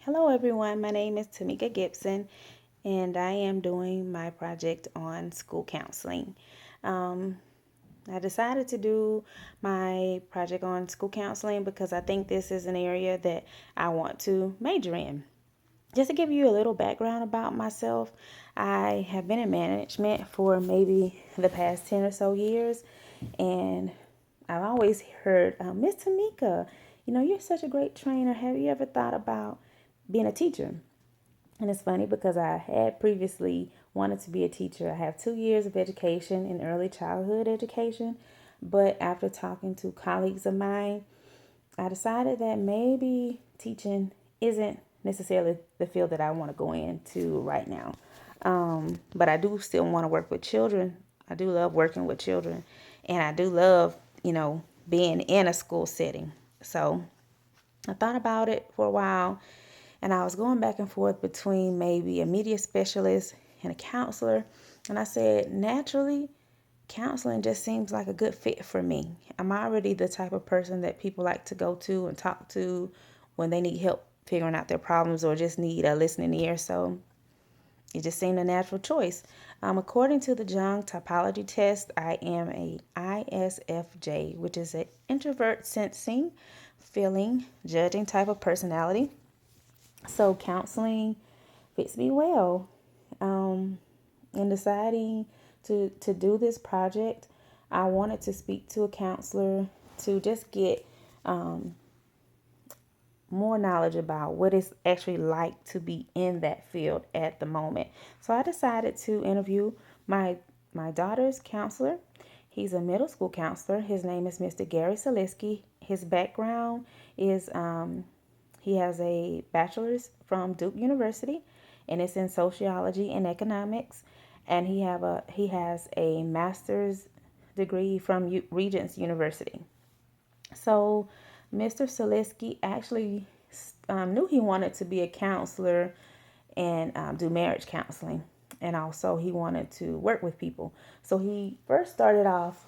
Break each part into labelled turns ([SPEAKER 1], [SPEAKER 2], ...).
[SPEAKER 1] Hello, everyone. My name is Tamika Gibson, and I am doing my project on school counseling. Um, I decided to do my project on school counseling because I think this is an area that I want to major in. Just to give you a little background about myself, I have been in management for maybe the past 10 or so years, and I've always heard, Miss Tamika, you're such a great trainer. Have you ever thought about being a teacher? And it's funny because I had previously wanted to be a teacher. I have 2 years of education in early childhood education, but after talking to colleagues of mine, I decided that maybe teaching isn't necessarily the field that I want to go into right now. But I do still want to work with children. I do love working with children, and I do love, being in a school setting. So I thought about it for a while, and I was going back and forth between maybe a media specialist and a counselor. And I said, naturally, counseling just seems like a good fit for me. I'm already the type of person that people like to go to and talk to when they need help figuring out their problems or just need a listening ear. So it just seemed a natural choice. According to the Jung Typology Test, I am a ISFJ, which is an introvert sensing, feeling, judging type of personality. So counseling fits me well. In deciding to do this project, I wanted to speak to a counselor to just get more knowledge about what it's actually like to be in that field at the moment. So I decided to interview my daughter's counselor. He's a middle school counselor. His name is Mr. Gary Saliski. His background is he has a bachelor's from Duke University, and it's in sociology and economics. And he has a master's degree from Regents University. So Mr. Saliski actually knew he wanted to be a counselor and do marriage counseling. And also, he wanted to work with people. So he first started off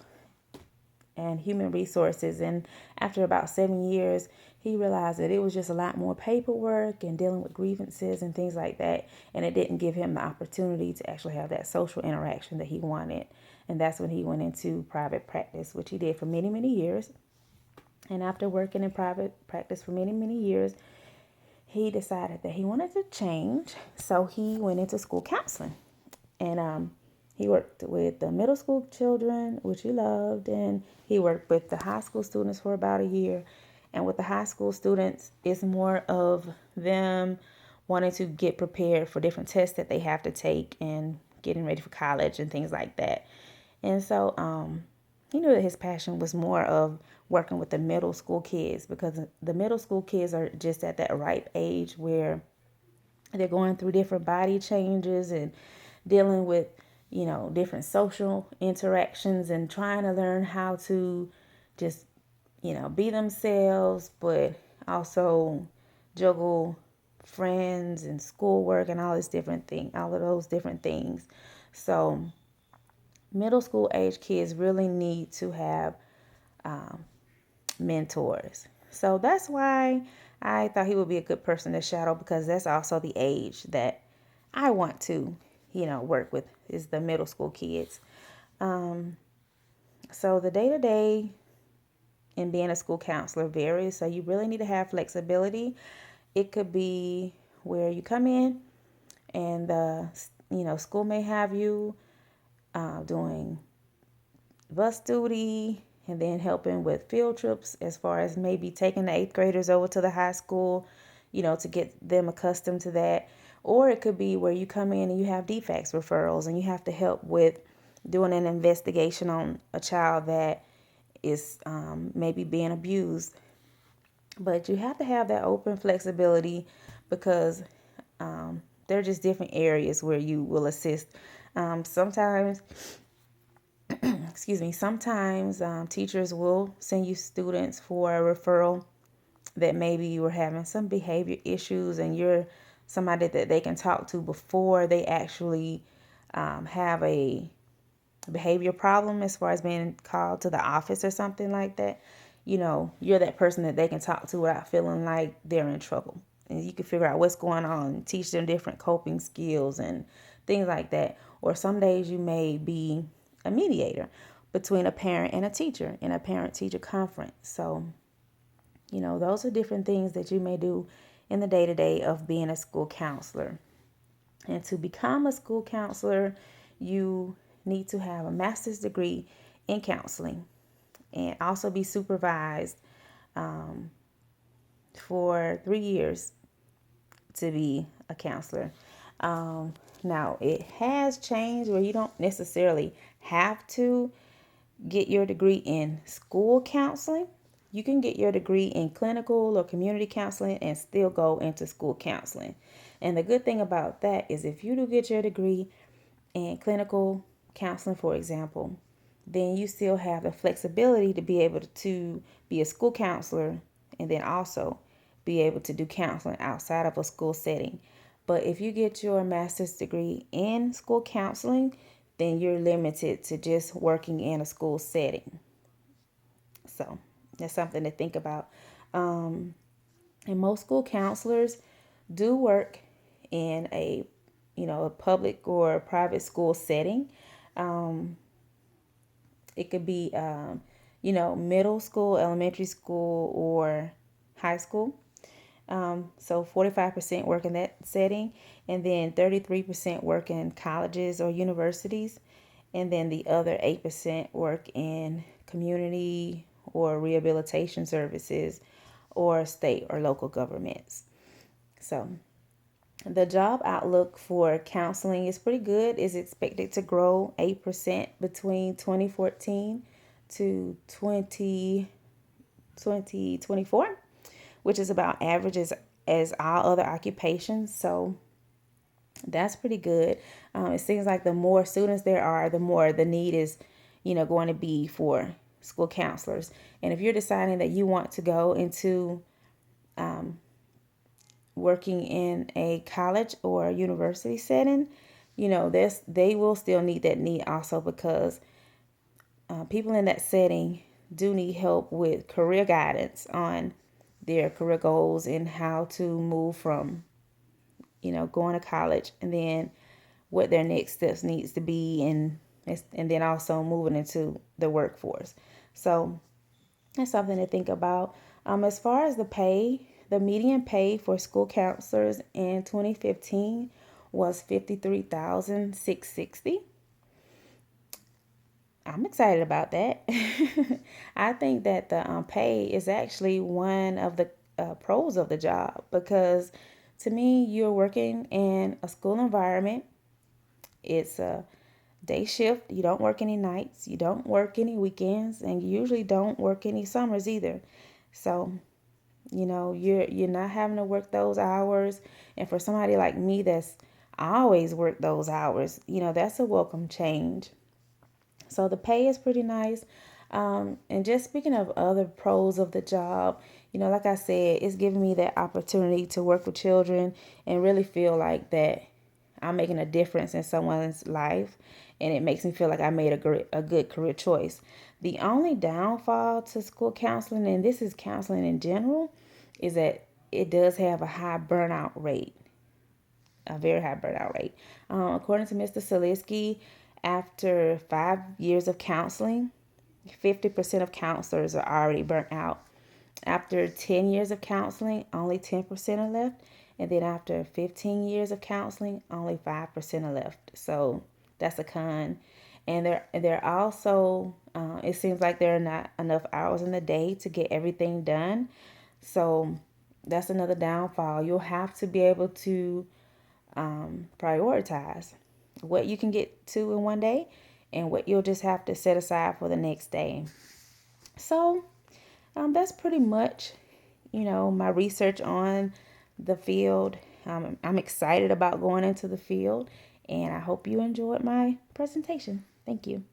[SPEAKER 1] and human resources. And after about 7 years, he realized that it was just a lot more paperwork and dealing with grievances and things like that. And it didn't give him the opportunity to actually have that social interaction that he wanted. And that's when he went into private practice, which he did for many, many years. And after working in private practice for many, many years, he decided that he wanted to change. So he went into school counseling. And he worked with the middle school children, which he loved, and he worked with the high school students for about a year. And with the high school students, it's more of them wanting to get prepared for different tests that they have to take and getting ready for college and things like that. And so he knew that his passion was more of working with the middle school kids because the middle school kids are just at that ripe age where they're going through different body changes and dealing with, different social interactions and trying to learn how to just, be themselves, but also juggle friends and schoolwork and all of those different things. So middle school age kids really need to have mentors. So that's why I thought he would be a good person to shadow because that's also the age that I want to, work with is the middle school kids. So the day to day in being a school counselor varies. So you really need to have flexibility. It could be where you come in and school may have you doing bus duty and then helping with field trips as far as maybe taking the eighth graders over to the high school, to get them accustomed to that. Or it could be where you come in and you have defects referrals and you have to help with doing an investigation on a child that is maybe being abused. But you have to have that open flexibility because there are just different areas where you will assist. Sometimes excuse me, sometimes teachers will send you students for a referral that maybe you were having some behavior issues and you're somebody that they can talk to before they actually have a behavior problem as far as being called to the office or something like that. You're that person that they can talk to without feeling like they're in trouble. and you can figure out what's going on, teach them different coping skills and things like that. Or some days you may be a mediator between a parent and a teacher in a parent-teacher conference. So, those are different things that you may do in the day-to-day of being a school counselor. And to become a school counselor, you need to have a master's degree in counseling and also be supervised for 3 years to be a counselor. Now, it has changed where you don't necessarily have to get your degree in school counseling. You can get your degree in clinical or community counseling and still go into school counseling. And the good thing about that is if you do get your degree in clinical counseling, for example, then you still have the flexibility to be able to be a school counselor and then also be able to do counseling outside of a school setting. But if you get your master's degree in school counseling, then you're limited to just working in a school setting. So that's something to think about. And most school counselors do work in a public or private school setting. It could be, middle school, elementary school, or high school. So 45% work in that setting, and then 33% work in colleges or universities, and then the other 8% work in community or rehabilitation services or state or local governments. So the job outlook for counseling is pretty good. It's expected to grow 8% between 2014 to 2024, which is about average as all other occupations. So that's pretty good. It seems like the more students there are, the more the need is, going to be for school counselors. And if you're deciding that you want to go into working in a college or a university setting, they will still need that need also because people in that setting do need help with career guidance on their career goals and how to move from, going to college and then what their next steps needs to be and then also moving into the workforce. So that's something to think about. As far as the pay, the median pay for school counselors in 2015 was $53,660. I'm excited about that. I think that the pay is actually one of the pros of the job because to me, you're working in a school environment. It's a day shift. You don't work any nights. You don't work any weekends, and you usually don't work any summers either. So, you're not having to work those hours. And for somebody like me that's always worked those hours, that's a welcome change. So the pay is pretty nice. And just speaking of other pros of the job, like I said, it's giving me that opportunity to work with children and really feel like that I'm making a difference in someone's life. And it makes me feel like I made a good career choice. The only downfall to school counseling, and this is counseling in general, is that it does have a high burnout rate, a very high burnout rate. According to Mr. Salisky, after 5 years of counseling, 50% of counselors are already burnt out. After 10 years of counseling, only 10% are left. And then after 15 years of counseling, only 5% are left. So that's a con. And they're also, it seems like there are not enough hours in the day to get everything done. So that's another downfall. You'll have to be able to prioritize what you can get to in one day and what you'll just have to set aside for the next day. So that's pretty much, my research on the field. I'm excited about going into the field, and I hope you enjoyed my presentation. Thank you.